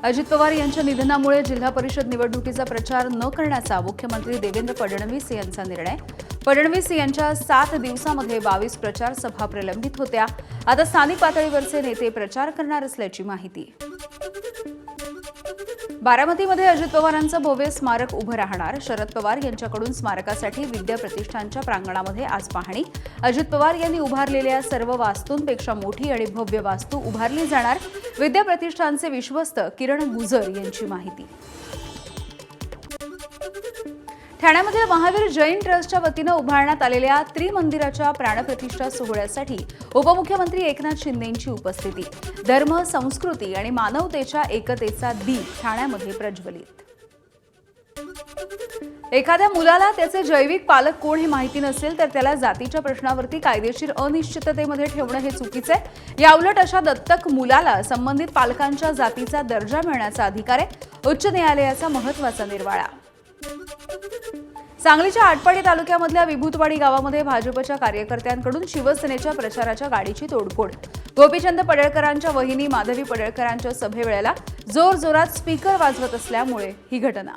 अजित पवार यांच्या निधनामुळे जिल्हा परिषद निवडणुकीचा प्रचार न करण्याचा मुख्यमंत्री देवेंद्र फडणवीस यांचा निर्णय। फडणवीस यांच्या 7 दिवसांमध्ये 22 प्रचार सभा प्रलंबित होत्या। आता स्थानिक पातळीवरचे नेते प्रचार करणार असल्याची माहिती। बारामतीमध्ये अजित पवारांचं भव्य स्मारक उभं राहणार। शरद पवार यांच्याकडून स्मारकासाठी विद्या प्रतिष्ठानच्या प्रांगणामध्ये आज पाहणी। अजित पवार यांनी उभारलेल्या सर्व वास्तूंपेक्षा मोठी आणि भव्य वास्तू उभारली जाणार। विद्या प्रतिष्ठानचे विश्वस्त किरण गुजर यांची माहिती। ठाण्यामध्ये महावीर जैन ट्रस्टच्या वतीनं उभारण्यात आलेल्या त्रिमंदिराच्या प्राणप्रतिष्ठा सोहळ्यासाठी उपमुख्यमंत्री एकनाथ शिंदेंची उपस्थिती। धर्म, संस्कृती आणि मानवतेच्या एकतेचा दीप ठाण्यामध्ये प्रज्वलित। एखाद्या मुलाला त्याचे जैविक पालक कोण हे माहिती नसेल तर त्याला जातीच्या प्रश्नावरती कायदेशीर अनिश्चिततेमध्ये ठेवणं हे चुकीचं आहे। याउलट अशा दत्तक मुलाला संबंधित पालकांच्या जातीचा दर्जा मिळण्याचा अधिकार आहे। उच्च न्यायालयाचा महत्त्वाचा निर्वाळा। सांगलीच्या आटपाडी तालुक्यामधल्या विभूतवाडी गावामध्ये भाजपच्या कार्यकर्त्यांकडून शिवसेनेच्या प्रचाराच्या गाडीची तोडफोड। गोपीचंद पडळकरांच्या वहिनी माधवी पडळकरांच्या सभेवेळेला जोरजोरात स्पीकर वाजवत असल्यामुळे ही घटना।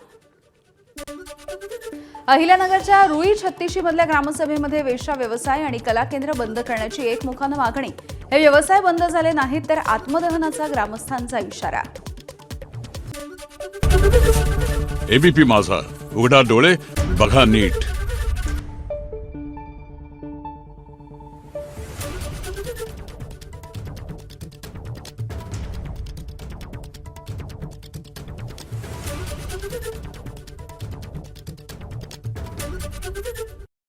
अहिल्यानगरच्या रुई छत्तीशीमधल्या ग्रामसभेमध्ये वेश्या व्यवसाय आणि कला केंद्र बंद करण्याची एकमुखानं मागणी। हे व्यवसाय बंद झाले नाहीत तर आत्मदहनाचा ग्रामस्थांचा इशारा। एबीपी माझा, उघडा डोळे बघा नीट।